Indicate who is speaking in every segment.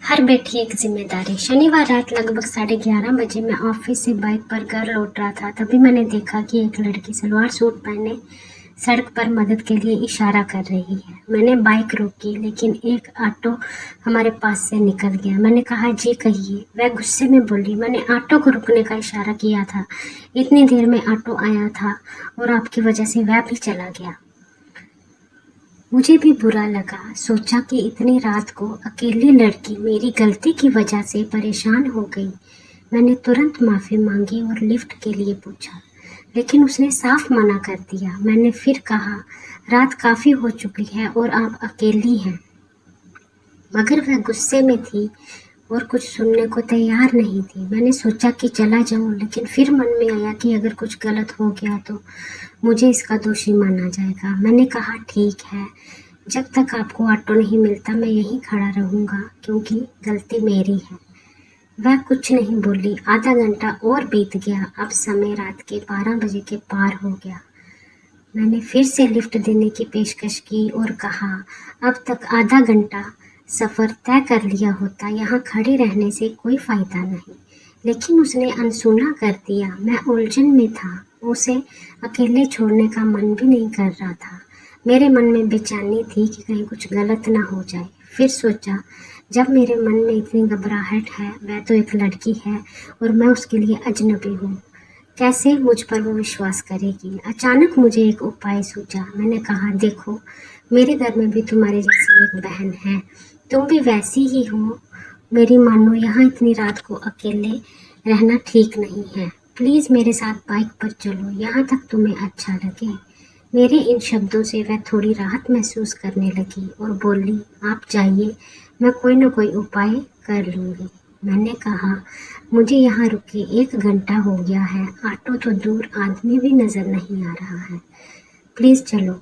Speaker 1: हर बेटी एक जिम्मेदारी। शनिवार रात लगभग 11:30 बजे मैं ऑफिस से बाइक पर घर लौट रहा था। तभी मैंने देखा कि एक लड़की सलवार सूट पहने सड़क पर मदद के लिए इशारा कर रही है। मैंने बाइक रोकी, लेकिन एक ऑटो हमारे पास से निकल गया। मैंने कहा, जी कहिए। वह गुस्से में बोली, मैंने ऑटो को रुकने का इशारा किया था। इतनी देर में ऑटो आया था और आपकी वजह से वह भी चला गया। मुझे भी बुरा लगा। सोचा कि इतनी रात को अकेली लड़की मेरी गलती की वजह से परेशान हो गई। मैंने तुरंत माफ़ी मांगी और लिफ्ट के लिए पूछा, लेकिन उसने साफ मना कर दिया। मैंने फिर कहा, रात काफ़ी हो चुकी है और आप अकेली हैं। मगर वह गुस्से में थी और कुछ सुनने को तैयार नहीं थी। मैंने सोचा कि चला जाऊं, लेकिन फिर मन में आया कि अगर कुछ गलत हो गया तो मुझे इसका दोषी माना जाएगा। मैंने कहा, ठीक है, जब तक आपको ऑटो नहीं मिलता मैं यहीं खड़ा रहूंगा, क्योंकि गलती मेरी है। वह कुछ नहीं बोली। आधा घंटा और बीत गया। अब समय रात के 12 बजे के पार हो गया। मैंने फिर से लिफ्ट देने की पेशकश की और कहा, अब तक आधा घंटा सफ़र तय कर लिया होता। यहाँ खड़े रहने से कोई फ़ायदा नहीं। लेकिन उसने अनसुना कर दिया। मैं उलझन में था। उसे अकेले छोड़ने का मन भी नहीं कर रहा था। मेरे मन में बेचैनी थी कि कहीं कुछ गलत ना हो जाए। फिर सोचा, जब मेरे मन में इतनी घबराहट है, वह तो एक लड़की है और मैं उसके लिए अजनबी हूँ। कैसे मुझ पर वो विश्वास करेगी? अचानक मुझे एक उपाय सूझा। मैंने कहा, देखो, मेरे घर में भी तुम्हारे जैसी एक बहन है। तुम भी वैसी ही हो। मेरी मानो, यहाँ इतनी रात को अकेले रहना ठीक नहीं है। प्लीज़ मेरे साथ बाइक पर चलो, यहाँ तक तुम्हें अच्छा लगे। मेरे इन शब्दों से वह थोड़ी राहत महसूस करने लगी और बोली, आप जाइए, मैं कोई न कोई उपाय कर लूँगी। मैंने कहा, मुझे यहाँ रुके 1 घंटा हो गया है। ऑटो तो दूर, आदमी भी नज़र नहीं आ रहा है। प्लीज़ चलो।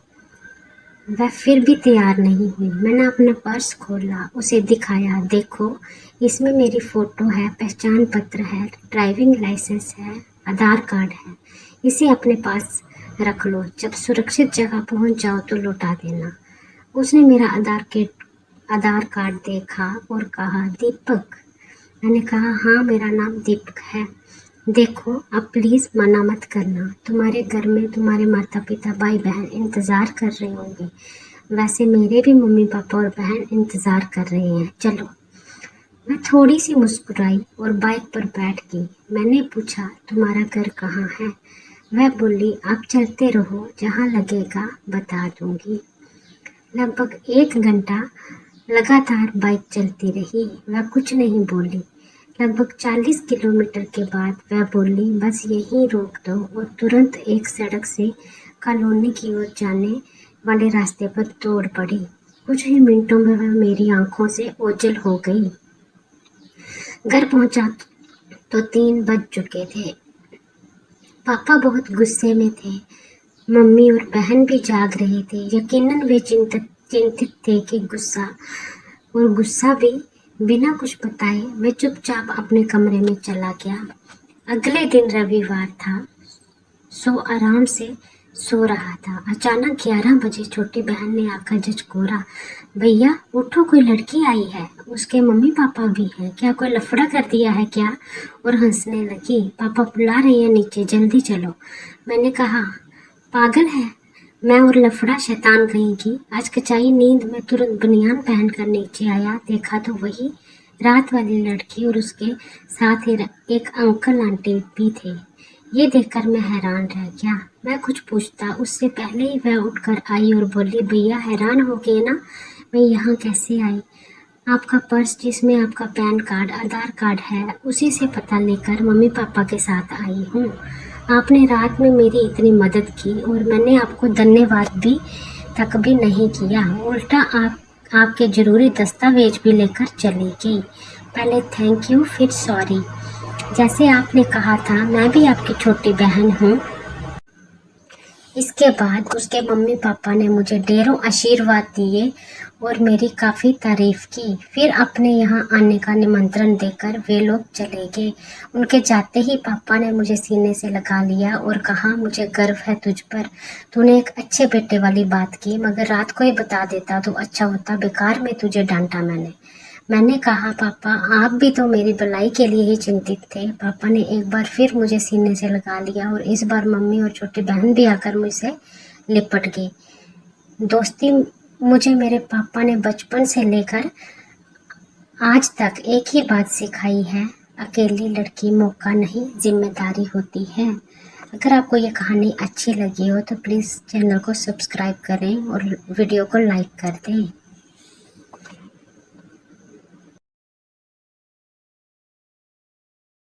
Speaker 1: वह फिर भी तैयार नहीं हुई। मैंने अपना पर्स खोला, उसे दिखाया। देखो, इसमें मेरी फ़ोटो है, पहचान पत्र है, ड्राइविंग लाइसेंस है, आधार कार्ड है। इसे अपने पास रख लो। जब सुरक्षित जगह पहुंच जाओ तो लौटा देना। उसने मेरा आधार कार्ड देखा और कहा, दीपक। मैंने कहा, हाँ, मेरा नाम दीपक है। देखो, अब प्लीज़ मना मत करना। तुम्हारे घर में तुम्हारे माता पिता, भाई बहन इंतज़ार कर रहे होंगे। वैसे मेरे भी मम्मी पापा और बहन इंतज़ार कर रहे हैं। चलो। मैं थोड़ी सी मुस्कुराई और बाइक पर बैठ गई। मैंने पूछा, तुम्हारा घर कहाँ है? वह बोली, आप चलते रहो, जहाँ लगेगा बता दूंगी। लगभग 1 घंटा लगातार बाइक चलती रही। वह कुछ नहीं बोली। लगभग 40 किलोमीटर के बाद वह बोली, बस यहीं रोक दो, और तुरंत एक सड़क से कॉलोनी की ओर जाने वाले रास्ते पर दौड़ पड़ी। कुछ ही मिनटों में वह मेरी आंखों से ओझल हो गई। घर पहुंचा तो 3 बज चुके थे। पापा बहुत गुस्से में थे। मम्मी और बहन भी जाग रहे थे। यकीनन वे चिंतित थे कि गुस्सा भी बिना कुछ बताए मैं चुपचाप अपने कमरे में चला गया। अगले दिन रविवार था। आराम से सो रहा था। अचानक 11 बजे छोटी बहन ने आकर झिझकोरा, भैया उठो, कोई लड़की आई है। उसके मम्मी पापा भी हैं। क्या कोई लफड़ा कर दिया है क्या? और हंसने लगी। पापा बुला रहे हैं नीचे, जल्दी चलो। मैंने कहा, पागल है मैं और लफड़ा, शैतान कहीं की। आज कचाई नींद में तुरंत बनियान पहनकर नीचे आया। देखा तो वही रात वाली लड़की और उसके साथ ही एक अंकल आंटी भी थे। ये देखकर मैं हैरान रह गया। मैं कुछ पूछता उससे पहले ही वह उठकर आई और बोली, भैया हैरान हो गए ना, मैं यहाँ कैसे आई? आपका पर्स जिसमें आपका पैन कार्ड, आधार कार्ड है, उसी से पता लेकर मम्मी पापा के साथ आई हूँ। आपने रात में मेरी इतनी मदद की और मैंने आपको धन्यवाद भी तक भी नहीं किया। उल्टा आपके जरूरी दस्तावेज भी लेकर चली गई। पहले थैंक यू, फिर सॉरी। जैसे आपने कहा था, मैं भी आपकी छोटी बहन हूँ। इसके बाद उसके मम्मी पापा ने मुझे ढेरों आशीर्वाद दिए और मेरी काफ़ी तारीफ की। फिर अपने यहाँ आने का निमंत्रण देकर वे लोग चले गए। उनके जाते ही पापा ने मुझे सीने से लगा लिया और कहा, मुझे गर्व है तुझ पर। तूने एक अच्छे बेटे वाली बात की, मगर रात को ही बता देता तो अच्छा होता। बेकार में तुझे डांटा मैंने। मैंने कहा, पापा आप भी तो मेरी भलाई के लिए ही चिंतित थे। पापा ने एक बार फिर मुझे सीने से लगा लिया और इस बार मम्मी और छोटी बहन भी आकर मुझसे लिपट गई। दोस्ती मुझे मेरे पापा ने बचपन से लेकर आज तक एक ही बात सिखाई है, अकेली लड़की मौका नहीं जिम्मेदारी होती है। अगर आपको ये कहानी अच्छी लगी हो तो प्लीज़ चैनल को सब्सक्राइब करें और वीडियो को लाइक कर दें।